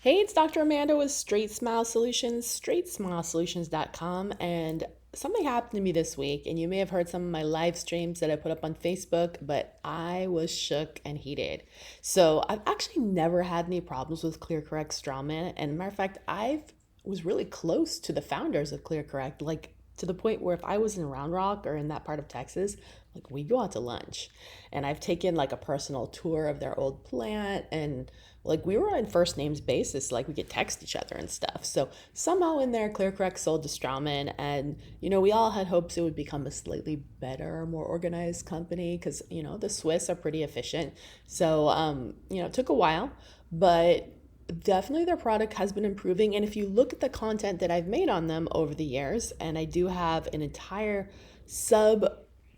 Hey, it's Dr. Amanda with Straightsmile Solutions, straightsmilesolutions.com. And something happened to me this week, and you may have heard some of my live streams that I put up on Facebook, but I was shook and heated. So I've actually never had any problems with ClearCorrect Straumann. And matter of fact, I was really close to the founders of ClearCorrect, like to the point where if I was in Round Rock or in that part of Texas, like we go out to lunch. And I've taken like a personal tour of their old plant, and like we were on first names basis, like we could text each other and stuff. So somehow in there, ClearCorrect sold to Straumann, and we all had hopes it would become a slightly better, more organized company because the Swiss are pretty efficient. So it took a while, but definitely their product has been improving. And if you look at the content that I've made on them over the years, and I do have an entire sub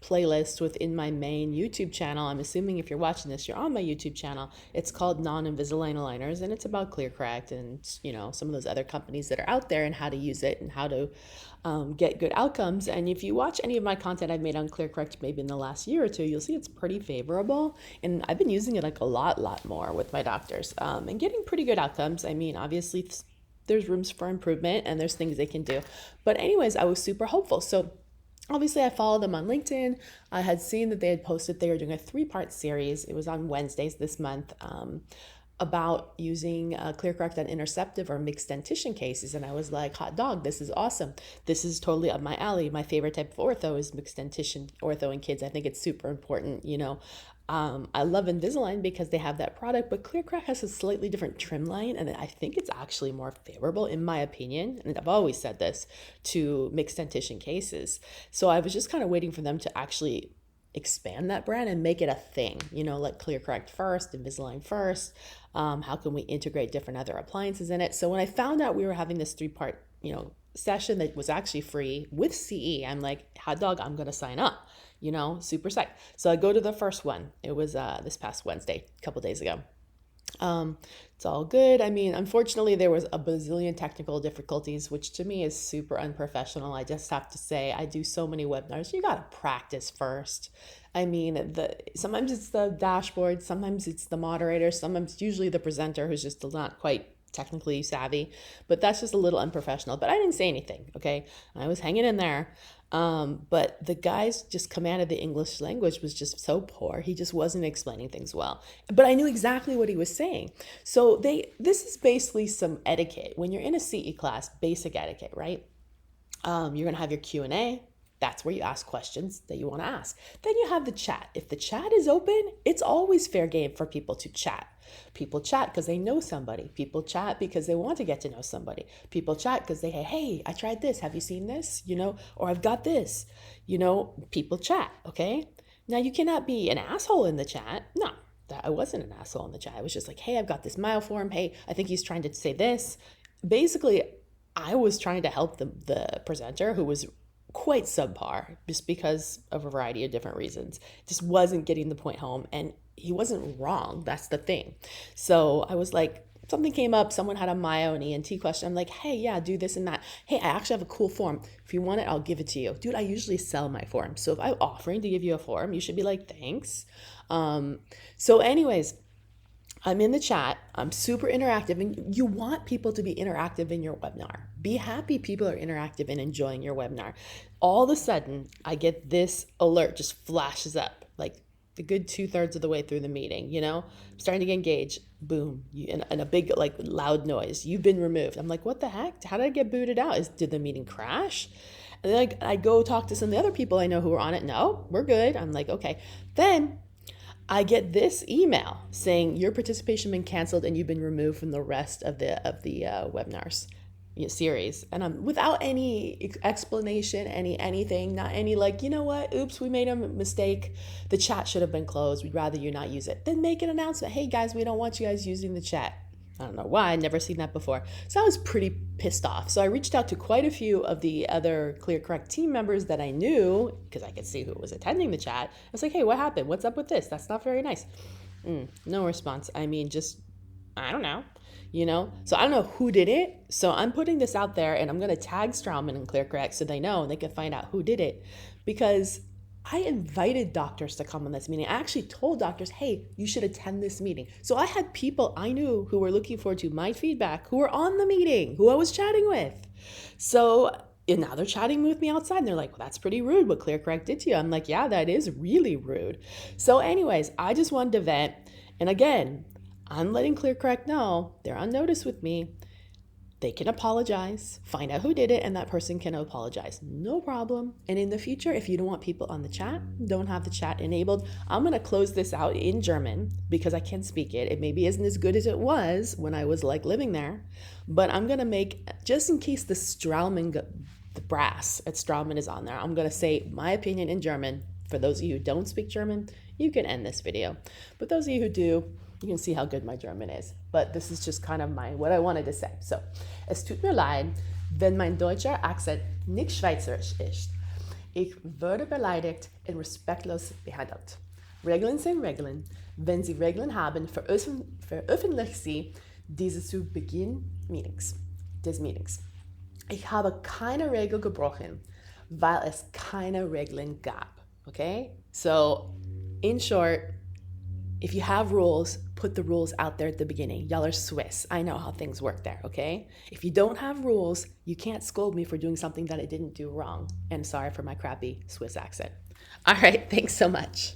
playlist within my main YouTube channel. I'm assuming if you're watching this, you're on my YouTube channel. It's called Non-Invisalign Aligners, and it's about ClearCorrect and some of those other companies that are out there and how to use it and how to get good outcomes. And if you watch any of my content I've made on ClearCorrect maybe in the last year or two, you'll see it's pretty favorable. And I've been using it like a lot more with my doctors and getting pretty good outcomes. I mean, obviously there's rooms for improvement and there's things they can do. But anyways, I was super hopeful. So obviously, I followed them on LinkedIn. I had seen that they had posted they were doing a 3-part series. It was on Wednesdays this month about using ClearCorrect on interceptive or mixed dentition cases. And I was like, hot dog, this is awesome. This is totally up my alley. My favorite type of ortho is mixed dentition ortho in kids. I think it's super important, I love Invisalign because they have that product, but ClearCorrect has a slightly different trim line, and I think it's actually more favorable, in my opinion, and I've always said this, to mixed dentition cases. So I was just kind of waiting for them to actually expand that brand and make it a thing, like ClearCorrect first, Invisalign first. How can we integrate different other appliances in it? So when I found out we were having this 3-part, session that was actually free with CE, I'm like, hot dog, I'm going to sign up. Super psyched. So I go to the first one. It was this past Wednesday, a couple days ago. It's all good. I mean, unfortunately, there was a bazillion technical difficulties, which to me is super unprofessional. I just have to say, I do so many webinars. You got to practice first. I mean, sometimes it's the dashboard, sometimes it's the moderator, sometimes it's usually the presenter who's just not quite technically savvy, but that's just a little unprofessional. But I didn't say anything, okay? I was hanging in there. But the guy's just command of the English language was just so poor. He just wasn't explaining things well. But I knew exactly what he was saying. So this is basically some etiquette. When you're in a CE class, basic etiquette, right? You're going to have your Q&A. That's where you ask questions that you want to ask. Then you have the chat. If the chat is open, it's always fair game for people to chat. People chat because they know somebody. People chat because they want to get to know somebody. People chat because they, hey, I tried this. Have you seen this? Or I've got this. People chat, okay? Now, you cannot be an asshole in the chat. No, I wasn't an asshole in the chat. I was just like, hey, I've got this myoform. Hey, I think he's trying to say this. Basically, I was trying to help the presenter, who was quite subpar just because of a variety of different reasons. Just wasn't getting the point home, and he wasn't wrong. That's the thing. So I was like, something came up, someone had a myo and ENT question. I'm like, hey, yeah, do this and that. Hey, I actually have a cool form. If you want it, I'll give it to you. Dude, I usually sell my form. So if I'm offering to give you a form, you should be like, thanks. So anyways, I'm in the chat. I'm super interactive, and you want people to be interactive in your webinar. Be happy people are interactive and enjoying your webinar. All of a sudden, I get this alert just flashes up, like a good 2/3 of the way through the meeting, I'm starting to get engaged. Boom, and a big, like, loud noise. You've been removed. I'm like, what the heck? How did I get booted out? Did the meeting crash? And then I go talk to some of the other people I know who are on it. No, we're good. I'm like, okay. Then I get this email saying your participation been canceled and you've been removed from the rest of the webinars series. And I'm without any explanation, anything, not any like, you know what? Oops, we made a mistake. The chat should have been closed. We'd rather you not use it. Then make an announcement. Hey guys, we don't want you guys using the chat. I don't know why. I'd never seen that before. So I was pretty pissed off. So I reached out to quite a few of the other ClearCorrect team members that I knew, because I could see who was attending the chat. I was like, hey, what happened? What's up with this? That's not very nice. No response. I mean, just, I don't know. So I don't know who did it. So I'm putting this out there, and I'm going to tag Straumann and ClearCorrect so they know and they can find out who did it, because I invited doctors to come on this meeting. I actually told doctors, hey, you should attend this meeting. So I had people I knew who were looking forward to my feedback, who were on the meeting, who I was chatting with. So and now they're chatting with me outside and they're like, well, that's pretty rude what ClearCorrect did to you. I'm like, yeah, that is really rude. So anyways, I just wanted to vent. And again, I'm letting ClearCorrect know they're on notice with me. They can apologize, find out who did it, and that person can apologize. No problem. And in the future, if you don't want people on the chat, don't have the chat enabled. I'm going to close this out in German because I can't speak it. It maybe isn't as good as it was when I was like living there. But I'm going to make, just in case the Straumann, the brass at Straumann is on there, I'm going to say my opinion in German. For those of you who don't speak German, you can end this video. But those of you who do, you can see how good my German is. But this is just kind of what I wanted to say. So, es tut mir leid, wenn mein deutscher Akzent nicht schweizerisch ist. Ich würde beleidigt und respektlos behandelt. Regeln sind Regeln. Wenn Sie Regeln haben, veröffentlichen Sie diese zu Beginn des Meetings. Ich habe keine Regel gebrochen, weil es keine Regeln gab. Okay? So, in short, if you have rules, put the rules out there at the beginning. Y'all are Swiss. I know how things work there, okay? If you don't have rules, you can't scold me for doing something that I didn't do wrong. And sorry for my crappy Swiss accent. All right, thanks so much.